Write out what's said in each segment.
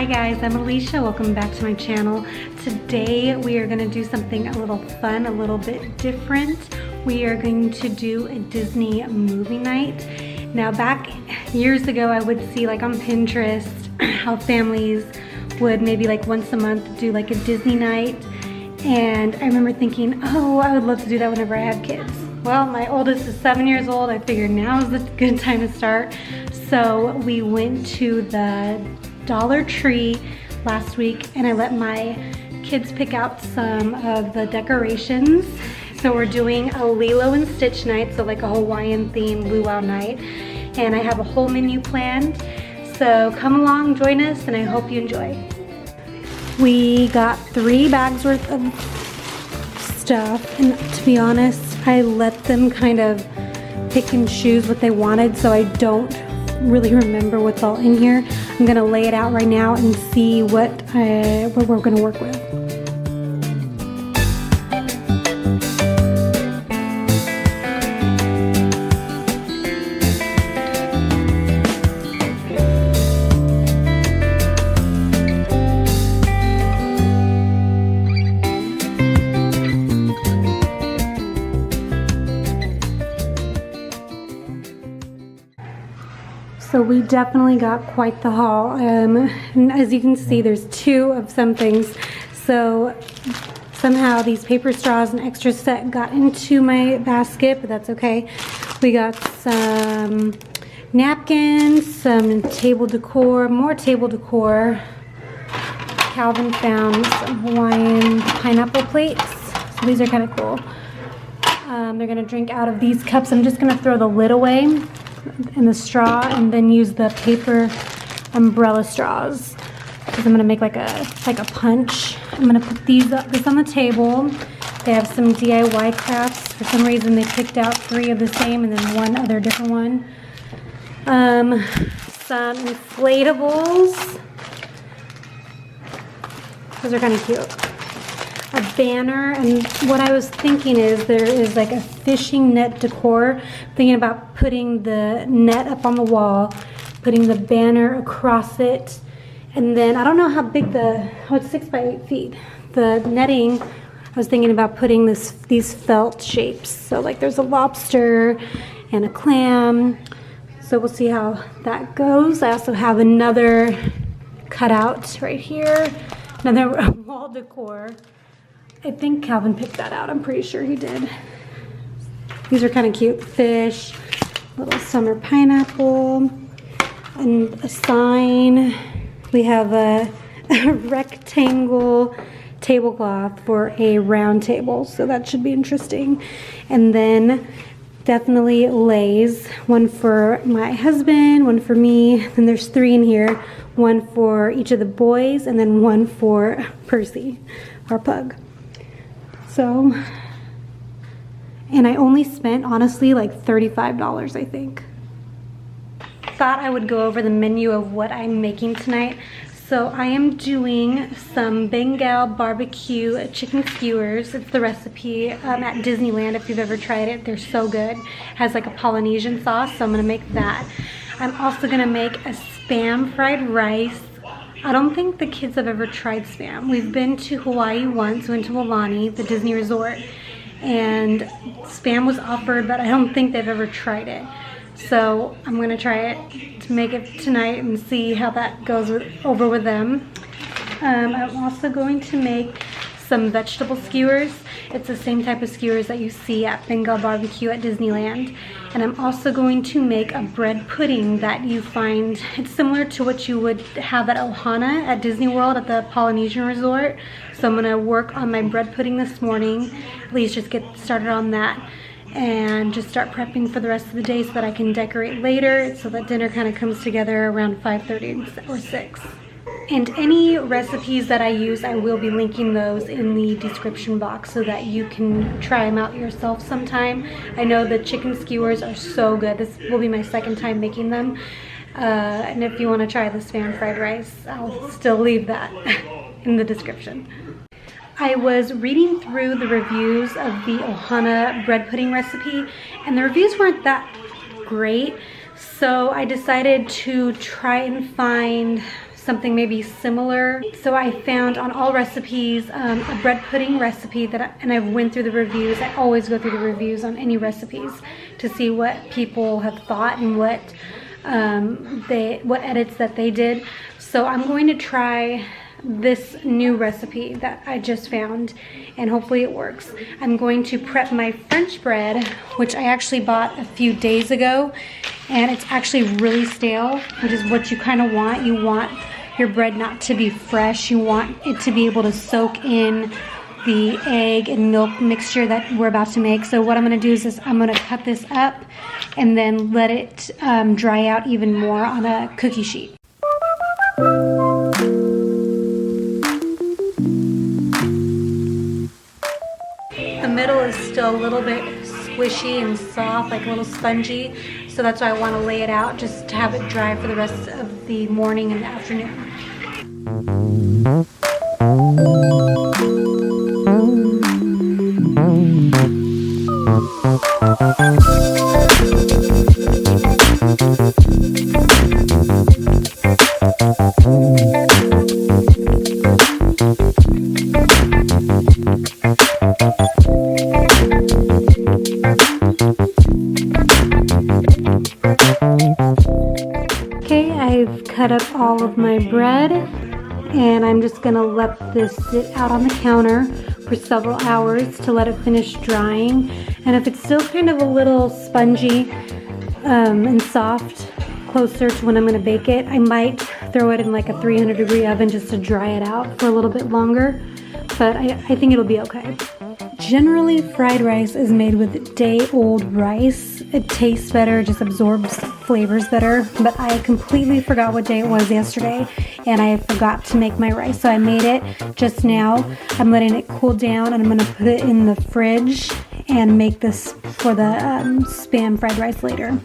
Hi guys, I'm Alicia. Welcome back to my channel. Today we are going to do something a little fun, a little bit different. We are going to do a Disney movie night. Now back years ago I would see like on Pinterest how families would maybe like once a month do like a Disney night, and I remember thinking, oh, I would love to do that whenever I have kids. Well, my oldest is 7 years old. I figured now is the good time to start. So we went to the Dollar Tree last week and I let my kids pick out some of the decorations. So we're doing a Lilo and Stitch night, so like a Hawaiian themed luau night. And I have a whole menu planned. So come along, join us, and I hope you enjoy. We got 3 bags worth of stuff, and to be honest, I let them kind of pick and choose what they wanted, so I don't really remember what's all in here. I'm gonna lay it out right now and see what we're gonna work with. So we definitely got quite the haul. And as you can see, there's 2 of some things. So somehow these paper straws, an extra set, got into my basket, but that's okay. We got some napkins, some table decor, more table decor. Calvin found some Hawaiian pineapple plates. So these are kind of cool. They're gonna drink out of these cups. I'm just gonna throw the lid away and the straw, and then use the paper umbrella straws, because I'm gonna make like a punch. I'm gonna put this on the table. They have some DIY crafts. For some reason they picked out 3 of the same and then 1 other different one. Some inflatables. Those are kind of cute. A banner, and what I was thinking is there is like a fishing net decor. Thinking about putting the net up on the wall, putting the banner across it, and then I don't know how big it's 6 by 8 feet. The netting, I was thinking about putting these felt shapes. So like there's a lobster and a clam. So we'll see how that goes. I also have another cutout right here, another wall decor. I think Calvin picked that out. I'm pretty sure he did. These are kind of cute. Fish, little summer pineapple, and a sign. We have a rectangle tablecloth for a round table, so that should be interesting. And then definitely Lay's. One for my husband, one for me, and there's 3 in here. One for each of the boys, and then 1 for Percy, our pug. So, and I only spent, honestly, like $35, I think. Thought I would go over the menu of what I'm making tonight. So I am doing some Bengal barbecue chicken skewers. It's the recipe at Disneyland. If you've ever tried it, they're so good. It has like a Polynesian sauce, so I'm gonna make that. I'm also gonna make a Spam fried rice. I don't think the kids have ever tried Spam. We've been to Hawaii once, went to Aulani, the Disney resort, and Spam was offered, but I don't think they've ever tried it. So I'm gonna try it to make it tonight and see how that goes over with them. I'm also going to make some vegetable skewers. It's the same type of skewers that you see at Bengal barbecue at Disneyland. And I'm also going to make a bread pudding that you find, it's similar to what you would have at Ohana at Disney World at the Polynesian resort. So I'm gonna work on my bread pudding this morning, at least just get started on that, and just start prepping for the rest of the day so that I can decorate later, so that dinner kind of comes together around 5:30 or 6. And any recipes that I use, I will be linking those in the description box so that you can try them out yourself sometime. I know the chicken skewers are so good. This will be my 2nd time making them. And if you want to try the Spam fried rice, I'll still leave that in the description. I was reading through the reviews of the Ohana bread pudding recipe, and the reviews weren't that great. So I decided to try and find something maybe similar. So I found on all recipes a bread pudding recipe and I went through the reviews. I always go through the reviews on any recipes to see what people have thought and what edits that they did. So I'm going to try this new recipe that I just found, and hopefully it works. I'm going to prep my French bread, which I actually bought a few days ago, and it's actually really stale, which is what you kind of want. You want your bread not to be fresh. You want it to be able to soak in the egg and milk mixture that we're about to make. So what I'm going to do is I'm going to cut this up and then let it dry out even more on a cookie sheet. The middle is still a little bit squishy and soft, like a little spongy. So that's why I want to lay it out just to have it dry for the rest of the morning and the afternoon. Okay, I've cut up all of my bread, and I'm just gonna let this sit out on the counter for several hours to let it finish drying. And if it's still kind of a little spongy and soft, closer to when I'm gonna bake it, I might throw it in like a 300-degree oven just to dry it out for a little bit longer, but I think it'll be okay. Generally, fried rice is made with day-old rice. It tastes better, just absorbs flavors better, but I completely forgot what day it was yesterday, and I forgot to make my rice, so I made it just now. I'm letting it cool down, and I'm gonna put it in the fridge and make this for the Spam fried rice later.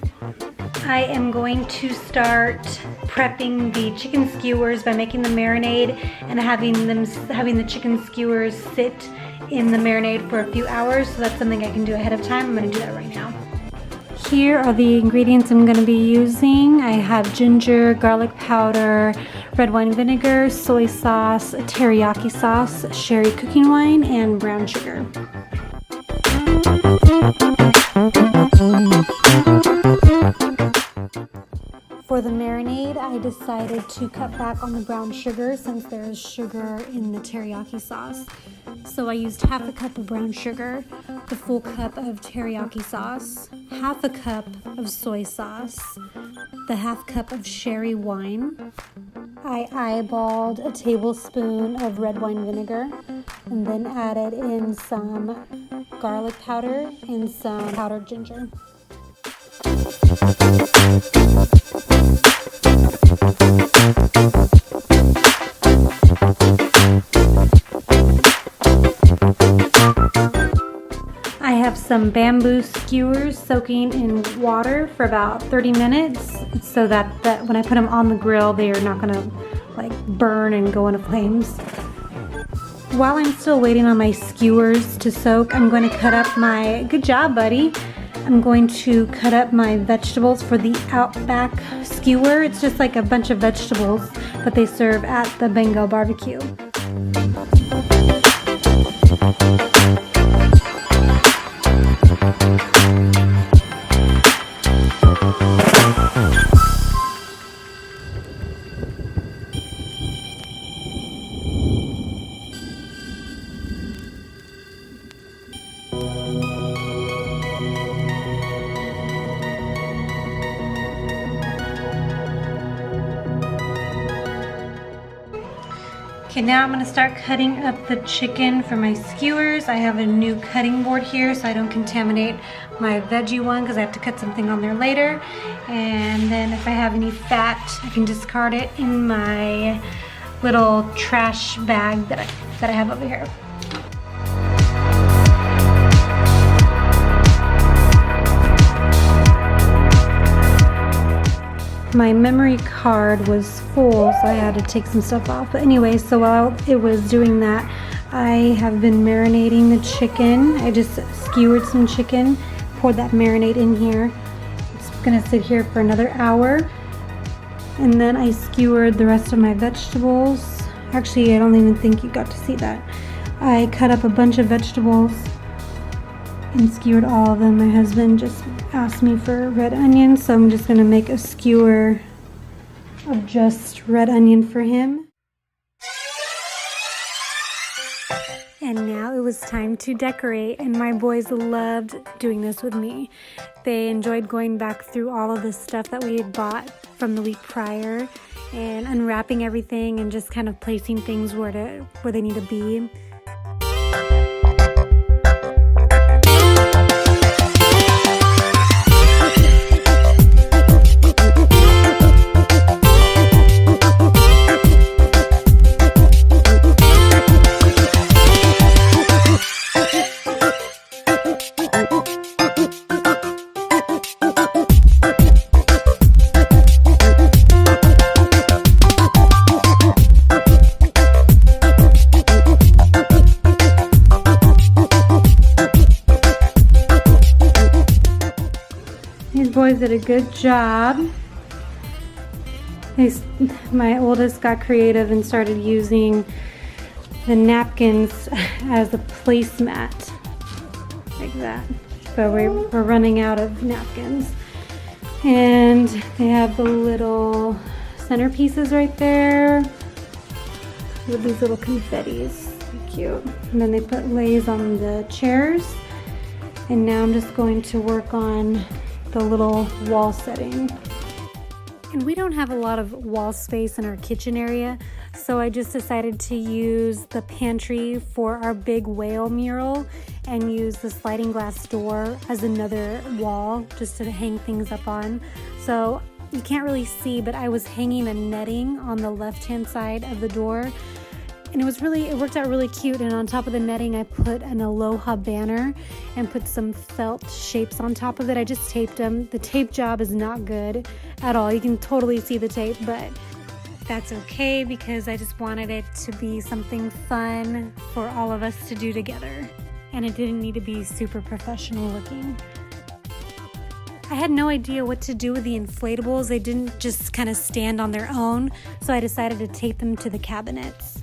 I am going to start prepping the chicken skewers by making the marinade and having the chicken skewers sit in the marinade for a few hours. So that's something I can do ahead of time. I'm going to do that right now. Here are the ingredients I'm going to be using. I have ginger, garlic powder, red wine vinegar, soy sauce, teriyaki sauce, sherry cooking wine, and brown sugar. For the marinade, I decided to cut back on the brown sugar since there is sugar in the teriyaki sauce. So I used half a cup of brown sugar, the full cup of teriyaki sauce, half a cup of soy sauce, the half cup of sherry wine. I eyeballed a tablespoon of red wine vinegar and then added in some garlic powder and some powdered ginger. I have some bamboo skewers soaking in water for about 30 minutes so that when I put them on the grill, they are not gonna like burn and go into flames. While I'm still waiting on my skewers to soak, I'm going to cut up my, good job buddy, I'm going to cut up my vegetables for the Outback skewer. It's just like a bunch of vegetables that they serve at the Bengal barbecue. Okay, now I'm going to start cutting up the chicken for my skewers. I have a new cutting board here so I don't contaminate my veggie one because I have to cut something on there later. And then if I have any fat, I can discard it in my little trash bag that I have over here. My memory card was full, so I had to take some stuff off. But anyway, so while it was doing that, I have been marinating the chicken. I just skewered some chicken, poured that marinade in here. It's gonna sit here for another hour. And then I skewered the rest of my vegetables. Actually, I don't even think you got to see that. I cut up a bunch of vegetables and skewered all of them. My husband just asked me for red onions, so I'm just gonna make a skewer of just red onion for him. And now it was time to decorate, and my boys loved doing this with me. They enjoyed going back through all of the stuff that we had bought from the week prior and unwrapping everything and just kind of placing things where they need to be. These boys did a good job. My oldest got creative and started using the napkins as a placemat, like that. But we're running out of napkins. And they have the little centerpieces right there with these little confettis. Cute. And then they put lays on the chairs. And now I'm just going to work on the little wall setting. And we don't have a lot of wall space in our kitchen area, so I just decided to use the pantry for our big whale mural and use the sliding glass door as another wall just to hang things up on. So you can't really see, but I was hanging a netting on the left-hand side of the door, and it worked out really cute. And on top of the netting, I put an aloha banner and put some felt shapes on top of it. I just taped them. The tape job is not good at all. You can totally see the tape, but that's okay because I just wanted it to be something fun for all of us to do together. And it didn't need to be super professional looking. I had no idea what to do with the inflatables. They didn't just kind of stand on their own, so I decided to tape them to the cabinets.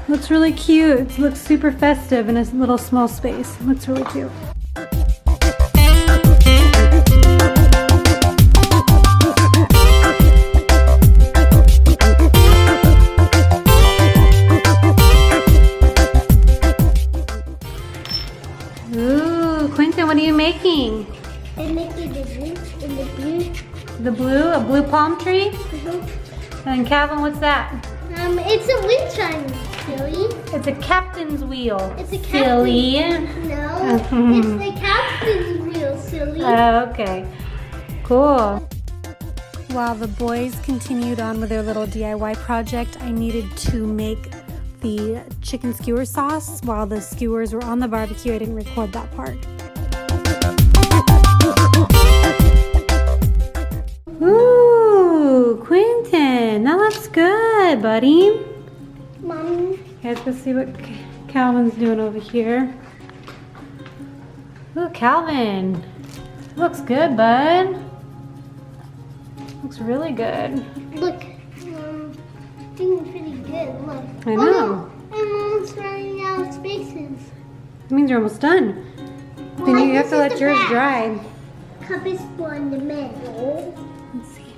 Looks really cute. It looks super festive in a little small space. It looks really cute. Ooh, Quentin, what are you making? I'm making the blue and the blue. The blue? A blue palm tree? Mm-hmm. And Calvin, what's that? It's a wind chime, silly. It's a captain's wheel. It's a silly. No, it's the captain's wheel, silly. Okay, cool. While the boys continued on with their little DIY project, I needed to make the chicken skewer sauce. While the skewers were on the barbecue, I didn't record that part. Ooh, Quentin, that looks good, buddy. Mommy. Let's go see what Calvin's doing over here. Ooh, Calvin, looks good, bud. Looks really good. Look, doing pretty good. Look. I know. Oh, no. I'm almost running out of spaces. That means you're almost done. Well, Then you have this to is let the yours back. dry. Cup is for in the middle. Let's see.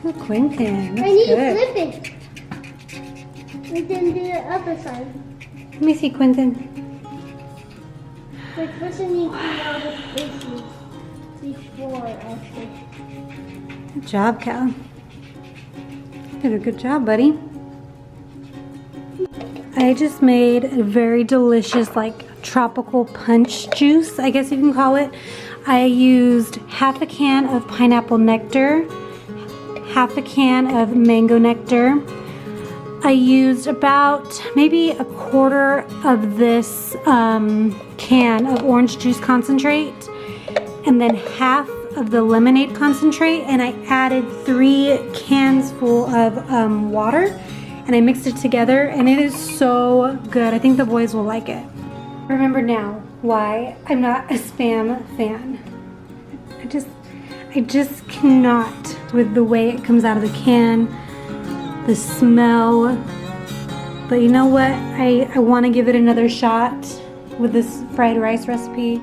Ooh, Quentin, I that's need to good. flip it. And then the other side. Let me see, Quentin. Like, first I need to clean all the spaces before I fish. Good job, Cal. Did a good job, buddy. I just made a very delicious, like, tropical punch juice, I guess you can call it. I used half a can of pineapple nectar, half a can of mango nectar. I used about maybe a quarter of this can of orange juice concentrate, and then half of the lemonade concentrate, and I added 3 cans full of water, and I mixed it together, and it is so good. I think the boys will like it. Remember now why I'm not a Spam fan. I just cannot with the way it comes out of the can, the smell. But you know what? I want to give it another shot with this fried rice recipe.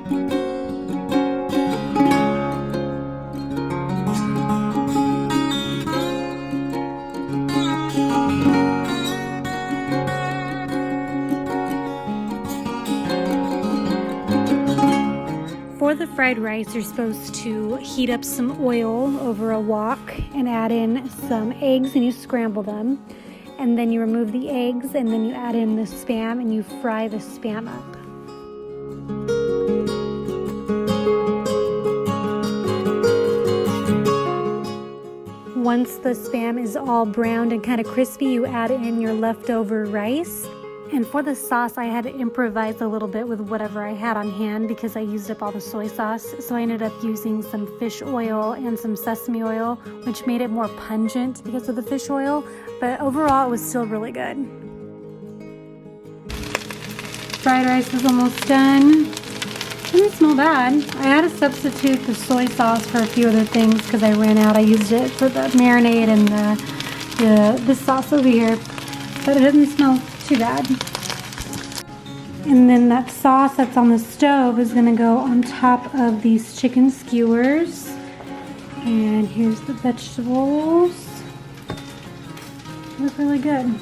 For the fried rice, you're supposed to heat up some oil over a wok and add in some eggs, and you scramble them. And then you remove the eggs, and then you add in the Spam, and you fry the Spam up. Once the Spam is all browned and kind of crispy, you add in your leftover rice. And for the sauce, I had to improvise a little bit with whatever I had on hand because I used up all the soy sauce. So I ended up using some fish oil and some sesame oil, which made it more pungent because of the fish oil. But overall, it was still really good. Fried rice is almost done. Doesn't smell bad. I had to substitute the soy sauce for a few other things because I ran out. I used it for the marinade and the sauce over here. But it doesn't smell too bad. And then that sauce that's on the stove is going to go on top of these chicken skewers. And here's the vegetables. They look really good.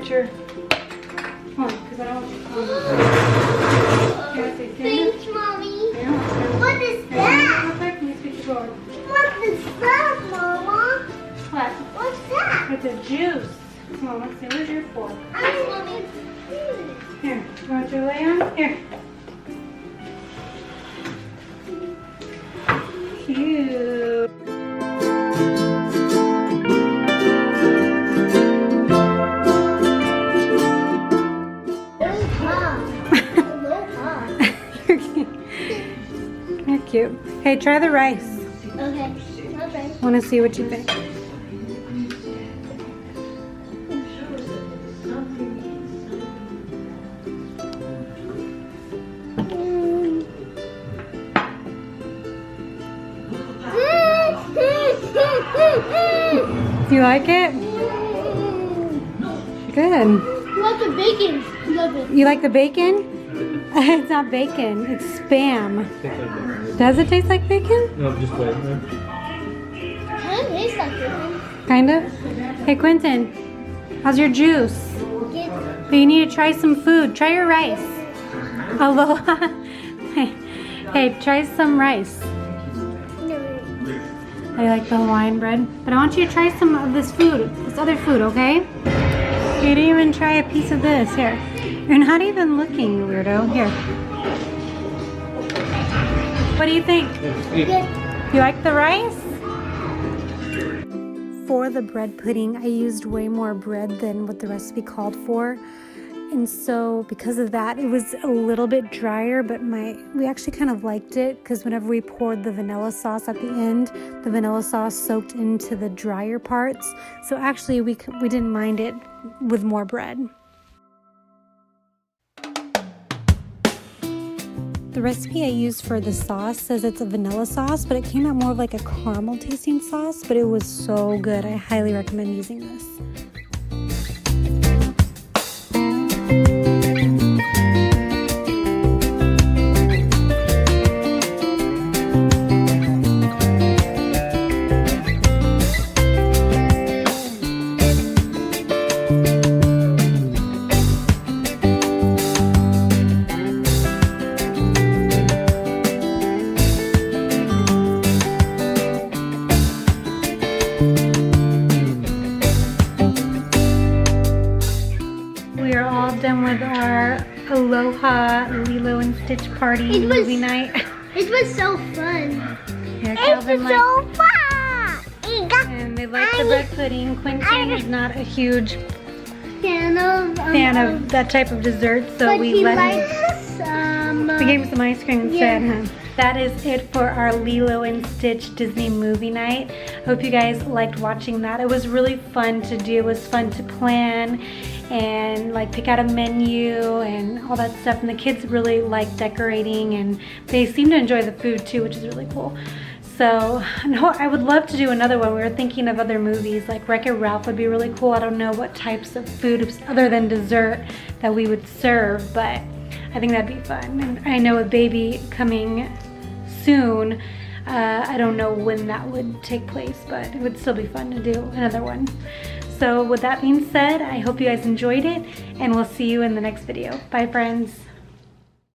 Your come on, because I don't want you to Thanks, Mommy. Yeah, What is that? Let me speak the door. What is that, Mama? What? What's that? It's a juice. Come on, let's see. Where's your fork? I want it. Here. You want your lay on? Here. Cute. You're cute. Hey, try the rice. Okay. Okay. I want to see what you think. You like it? Good. You like the bacon? Love it. You like the bacon? It's not bacon. It's Spam. Does it taste like bacon? No, just wait. Kind of tastes like bacon. Kind of. Hey, Quentin, how's your juice? Get But you need to try some food. Try your rice. Aloha. Hey, try some rice. I like the Hawaiian bread. But I want you to try some of this food. This other food, okay? You didn't even try a piece of this. Here. You're not even looking, you weirdo. Here. What do you think? You like the rice? For the bread pudding, I used way more bread than what the recipe called for. And so because of that, it was a little bit drier, but we actually kind of liked it because whenever we poured the vanilla sauce at the end, the vanilla sauce soaked into the drier parts. So actually we didn't mind it with more bread. The recipe I used for the sauce says it's a vanilla sauce, but it came out more of like a caramel tasting sauce, but it was so good. I highly recommend using this. We are all done with our Aloha Lilo and Stitch party movie night. It was so fun. Yeah, Calvin liked, so fun. and they like the bread pudding. Quentin is not a huge fan of that type of dessert, so but we he let likes him. We gave him some ice cream instead, huh? That is it for our Lilo and Stitch Disney movie night. Hope you guys liked watching that. It was really fun to do. It was fun to plan and like pick out a menu and all that stuff. And the kids really like decorating, and they seem to enjoy the food too, which is really cool. So no, I would love to do another one. We were thinking of other movies, like Wreck-It Ralph would be really cool. I don't know what types of food other than dessert that we would serve, but I think that'd be fun. And I know a baby coming soon. I don't know when that would take place, but it would still be fun to do another one. So with that being said, I hope you guys enjoyed it, and we'll see you in the next video. Bye, friends.